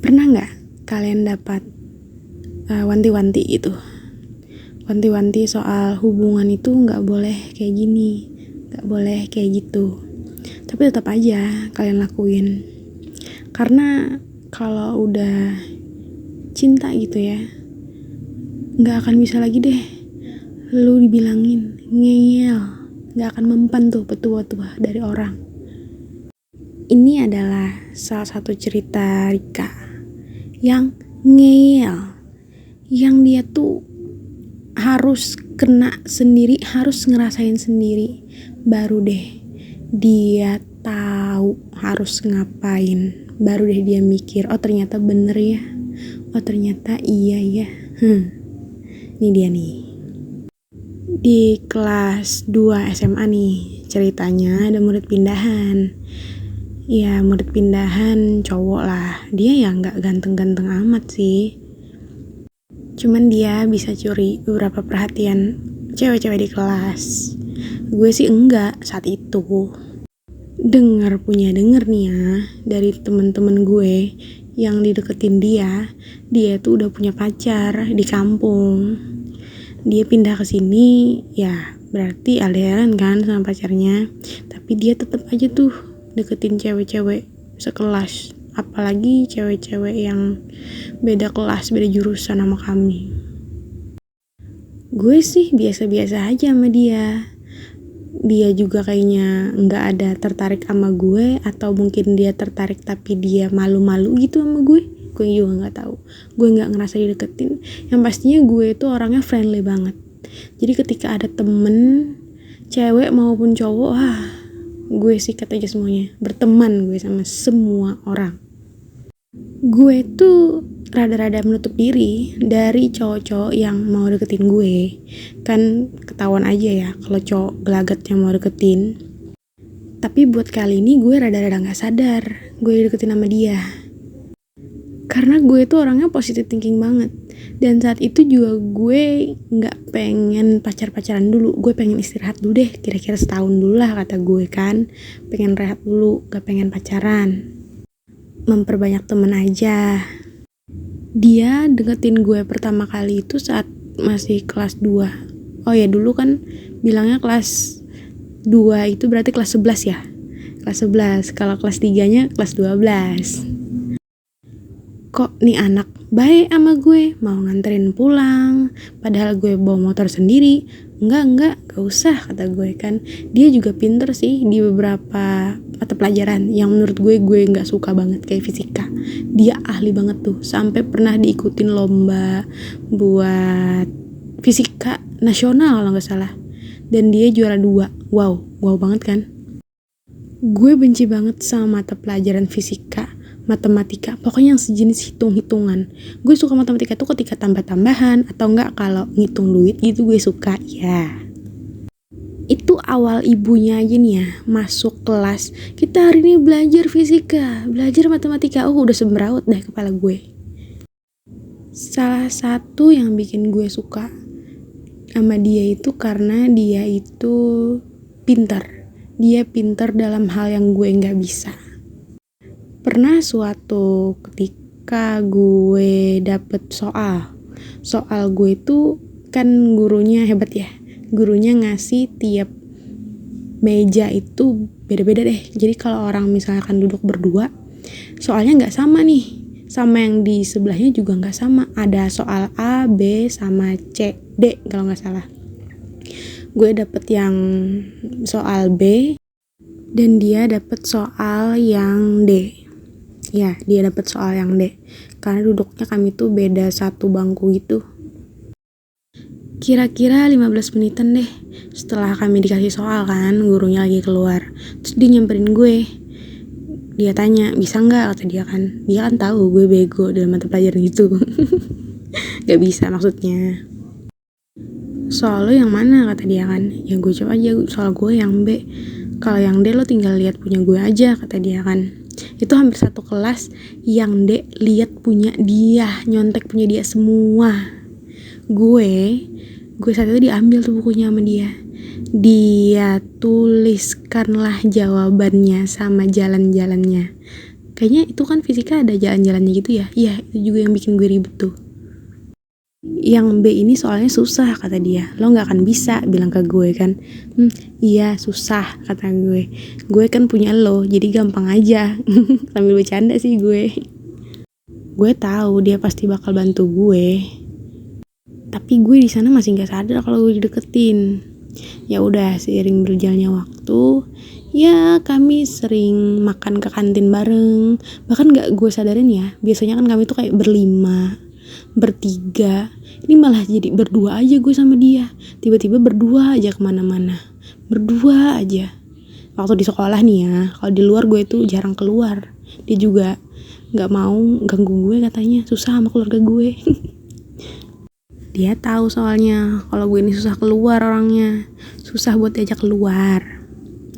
Pernah nggak kalian dapat wanti-wanti gitu? Wanti-wanti soal hubungan itu nggak boleh kayak gini, nggak boleh kayak gitu. Tapi tetap aja kalian lakuin. Karena kalau udah cinta gitu ya, nggak akan bisa lagi deh lu dibilangin ngeyel, nggak akan mempan tuh petua-petua dari orang. Ini adalah salah satu cerita Rika yang ngeyel, yang dia tuh harus kena sendiri, harus ngerasain sendiri, baru deh dia tahu harus ngapain, baru deh dia mikir, oh ternyata bener ya, oh ternyata iya ya. Ini dia nih, di kelas 2 SMA nih ceritanya. Ada murid pindahan. Ya murid pindahan cowok lah, dia ya gak ganteng-ganteng amat sih, cuman dia bisa curi beberapa perhatian cewek-cewek di kelas. Gue sih enggak saat itu. Dengar nih ya dari temen-temen gue yang dideketin dia tuh udah punya pacar di kampung. Dia pindah ke sini, ya berarti LDRan kan sama pacarnya. Tapi dia tetap aja tuh deketin cewek-cewek sekelas, apalagi cewek-cewek yang beda kelas, beda jurusan sama kami. Gue sih biasa-biasa aja sama dia. Dia juga kayaknya nggak ada tertarik sama gue, atau mungkin dia tertarik tapi dia malu-malu gitu sama gue juga nggak tahu. Gue nggak ngerasa dideketin. Yang pastinya gue itu orangnya friendly banget. Jadi ketika ada temen cewek maupun cowok, gue sikat aja semuanya. Berteman gue sama semua orang. Gue tuh rada-rada menutup diri dari cowok-cowok yang mau deketin gue. Kan ketahuan aja ya kalau cowok gelagat yang mau deketin. Tapi buat kali ini gue rada-rada gak sadar gue deketin sama dia. Karena gue tuh orangnya positive thinking banget. Dan saat itu juga gue gak pengen pacar-pacaran dulu. Gue pengen istirahat dulu deh, kira-kira setahun dulu lah kata gue kan. Pengen rehat dulu, gak pengen pacaran, memperbanyak temen aja. Dia deketin gue pertama kali itu saat masih kelas 2. Oh ya, dulu kan bilangnya kelas 2 itu berarti kelas 11 ya. Kelas 11, kalau kelas 3-nya kelas 12. Kok nih anak baik sama gue, mau nganterin pulang, padahal gue bawa motor sendiri. Enggak, gak usah kata gue kan. Dia juga pinter sih di beberapa mata pelajaran yang menurut gue gak suka banget, kayak fisika. Dia ahli banget tuh, sampai pernah diikutin lomba buat fisika nasional kalau gak salah, dan dia juara 2. Wow banget kan. Gue benci banget sama mata pelajaran fisika, matematika, pokoknya yang sejenis hitung-hitungan. Gue suka matematika tuh ketika tambah-tambahan, atau enggak kalau ngitung duit gitu gue suka ya. Itu awal ibunya aja nih ya, masuk kelas, kita hari ini belajar fisika, belajar matematika. Udah sembraut deh kepala gue. Salah satu yang bikin gue suka sama dia itu karena dia itu pintar. Dia pintar dalam hal yang gue gak bisa. Pernah suatu ketika gue dapet soal gue itu kan gurunya hebat ya. Gurunya ngasih tiap meja itu beda-beda deh. Jadi kalau orang misalkan duduk berdua, soalnya gak sama nih, sama yang di sebelahnya juga gak sama. Ada soal A, B, sama C, D kalau gak salah. Gue dapet yang soal B, dan dia dapet soal yang D. Ya, dia dapet soal yang D. Karena duduknya kami tuh beda satu bangku gitu. Kira-kira 15 menitan deh setelah kami dikasih soal kan, gurunya lagi keluar. Terus dia nyamperin gue. Dia tanya, bisa gak? Kata dia kan. Dia kan tahu gue bego dalam mata pelajaran itu. Gak bisa maksudnya. Soal lo yang mana? Kata dia kan. Ya gue jawab aja, soal gue yang B. Kalau yang D lo tinggal lihat punya gue aja, kata dia kan. Itu hampir satu kelas yang D lihat punya dia, nyontek punya dia semua. Gue saat itu diambil tuh bukunya sama dia. Dia tuliskanlah jawabannya sama jalan-jalannya. Kayaknya itu kan fisika ada jalan-jalannya gitu ya. Iya, itu juga yang bikin gue ribet tuh. Yang B ini soalnya susah kata dia, lo nggak akan bisa, bilang ke gue kan. Iya susah kata gue kan punya lo jadi gampang aja. Sambil bercanda sih gue tahu dia pasti bakal bantu gue, tapi gue di sana masih nggak sadar kalau gue dideketin. Ya udah, seiring berjalannya waktu, ya kami sering makan ke kantin bareng. Bahkan nggak gue sadarin ya, biasanya kan kami tuh kayak berlima, bertiga, ini malah jadi berdua aja gue sama dia. Tiba-tiba berdua aja kemana-mana, berdua aja. Waktu di sekolah nih ya, kalau di luar gue tuh jarang keluar. Dia juga nggak mau ganggu gue, katanya susah sama keluarga gue. Dia tahu soalnya kalau gue ini susah keluar orangnya, susah buat diajak keluar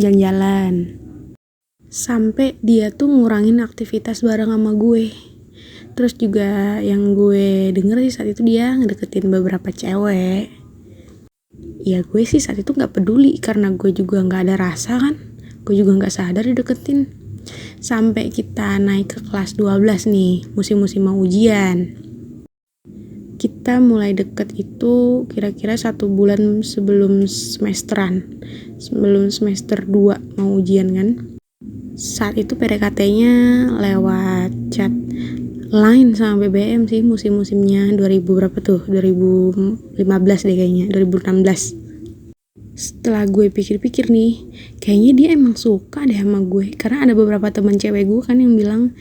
jalan-jalan. Sampai dia tuh ngurangin aktivitas bareng sama gue. Terus juga yang gue denger sih saat itu dia ngedeketin beberapa cewek. Ya gue sih saat itu gak peduli karena gue juga gak ada rasa kan. Gue juga gak sadar dideketin. Sampai kita naik ke kelas 12 nih, musim-musim mau ujian. Kita mulai deket itu kira-kira 1 bulan sebelum semesteran. Sebelum semester 2 mau ujian kan. Saat itu PDKT-nya lewat chat Line sama BBM sih, musim-musimnya 2000 berapa tuh, 2015 deh kayaknya, 2016. Setelah gue pikir-pikir nih, kayaknya dia emang suka deh sama gue, karena ada beberapa teman cewek gue kan yang bilang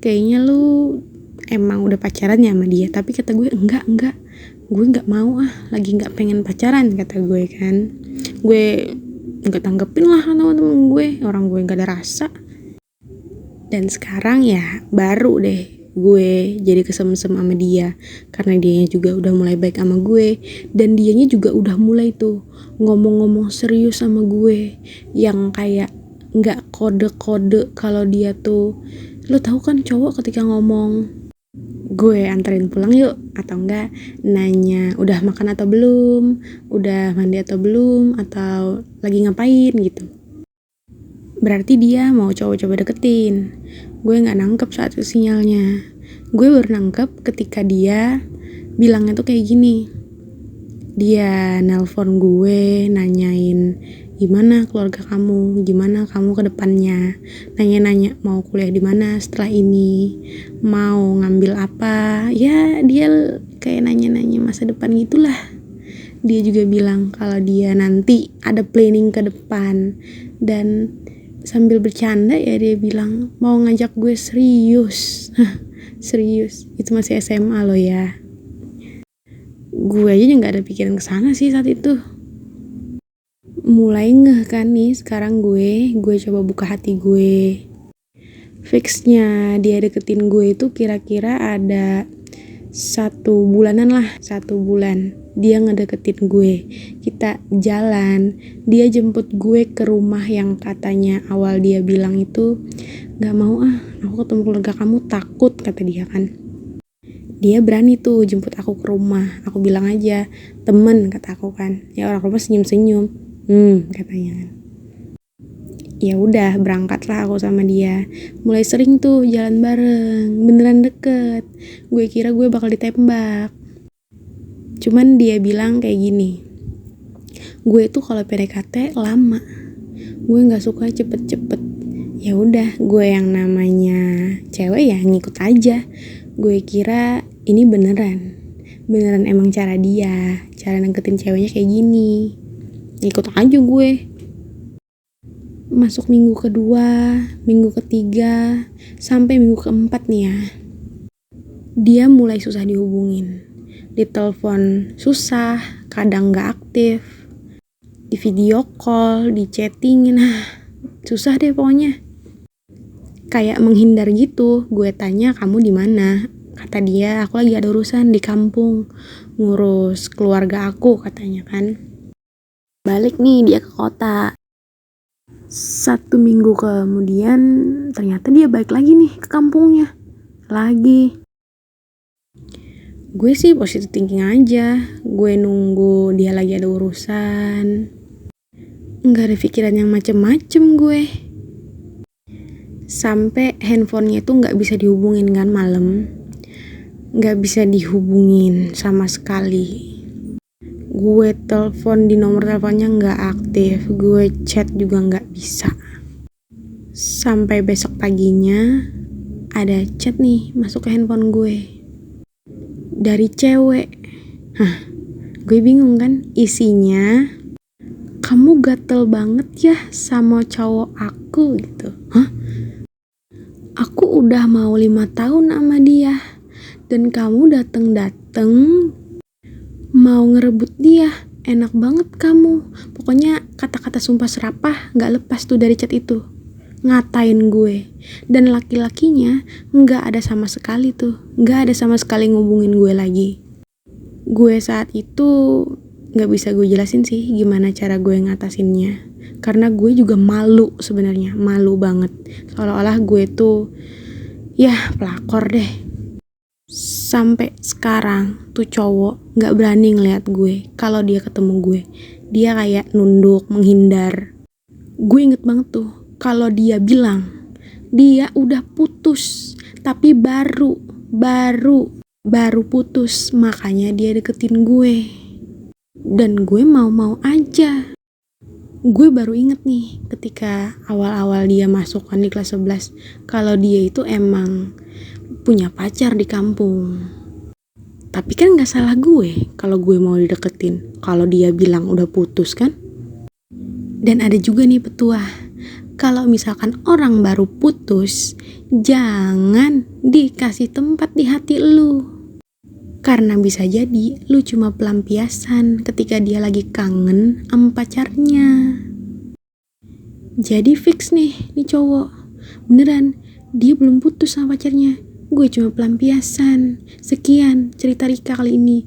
kayaknya lu emang udah pacaran ya sama dia. Tapi kata gue enggak, gue nggak mau lagi nggak pengen pacaran, kata gue kan. Gue nggak tanggepin lah teman-teman gue, orang gue nggak ada rasa. Dan sekarang ya baru deh gue jadi kesemsem sama dia, karena dianya juga udah mulai baik sama gue, dan dianya juga udah mulai tuh ngomong-ngomong serius sama gue, yang kayak nggak kode-kode kalau dia tuh, lo tahu kan cowok ketika ngomong gue anterin pulang yuk, atau enggak nanya udah makan atau belum, udah mandi atau belum, atau lagi ngapain gitu, berarti dia mau coba-coba deketin. Gue gak nangkep saat itu sinyalnya. Gue baru nangkep ketika dia bilangnya tuh kayak gini. Dia nelpon gue nanyain gimana keluarga kamu, gimana kamu ke depannya, nanya-nanya mau kuliah di mana setelah ini, mau ngambil apa. Ya dia kayak nanya-nanya masa depan gitulah. Dia juga bilang kalau dia nanti ada planning ke depan, dan sambil bercanda ya dia bilang mau ngajak gue serius. Serius, itu masih SMA loh ya. Gue aja gak ada pikiran kesana sih saat itu. Mulai ngeh kan nih sekarang gue coba buka hati gue. Fixnya dia deketin gue itu kira-kira ada 1 bulanan lah, 1 bulan dia ngedeketin gue. Kita jalan, dia jemput gue ke rumah yang katanya awal dia bilang itu gak mau aku ketemu keluarga kamu, takut, kata dia kan. Dia berani tuh jemput aku ke rumah. Aku bilang aja temen, kata aku kan. Ya orang rumah senyum-senyum, katanya kan. Ya udah, berangkatlah aku sama dia. Mulai sering tuh jalan bareng, beneran deket. Gue kira gue bakal ditembak. Cuman dia bilang kayak gini, gue tuh kalau PDKT lama, gue nggak suka cepet-cepet. Ya udah, gue yang namanya cewek ya ngikut aja. Gue kira ini beneran emang cara dia, cara deketin ceweknya kayak gini. Ngikut aja gue. Masuk minggu kedua, minggu ketiga, sampai minggu keempat nih ya, dia mulai susah dihubungin. Di telepon susah, kadang gak aktif, di video call, di chatting, susah deh pokoknya. Kayak menghindar gitu. Gue tanya kamu di mana, kata dia aku lagi ada urusan di kampung, ngurus keluarga aku, katanya kan. Balik nih dia ke kota. 1 minggu kemudian ternyata dia balik lagi nih ke kampungnya lagi. Gue sih positive thinking aja, gue nunggu dia lagi ada urusan, nggak ada pikiran yang macem-macem gue. sampai handphonenya tuh nggak bisa dihubungin kan malam, nggak bisa dihubungin sama sekali. Gue telepon di nomor teleponnya nggak aktif, gue chat juga nggak bisa. Sampai besok paginya ada chat nih masuk ke handphone gue dari cewek. Gue bingung kan, isinya, kamu gatel banget ya sama cowok aku gitu. Aku udah mau 5 tahun sama dia, dan kamu dateng mau ngerebut dia. Enak banget kamu. Pokoknya kata-kata sumpah serapah gak lepas tuh dari chat itu, ngatain gue. Dan laki-lakinya gak ada sama sekali tuh, gak ada sama sekali ngubungin gue lagi. Gue saat itu gak bisa gue jelasin sih gimana cara gue ngatasinnya, karena gue juga malu sebenarnya, malu banget. Seolah-olah gue tuh ya pelakor deh. Sampai sekarang tuh cowok gak berani ngeliat gue kalau dia ketemu gue. Dia kayak nunduk, menghindar. Gue inget banget tuh kalau dia bilang dia udah putus, tapi baru putus, makanya dia deketin gue. Dan gue mau-mau aja. Gue baru inget nih ketika awal-awal dia masuk kan di kelas 11, kalau dia itu emang punya pacar di kampung. Tapi kan gak salah gue kalau gue mau dideketin kalau dia bilang udah putus kan. Dan ada juga nih petuah, kalau misalkan orang baru putus, jangan dikasih tempat di hati lu. Karena bisa jadi lu cuma pelampiasan ketika dia lagi kangen sama pacarnya. Jadi fix nih cowok, beneran dia belum putus sama pacarnya. Gue cuma pelampiasan. Sekian cerita Rika kali ini.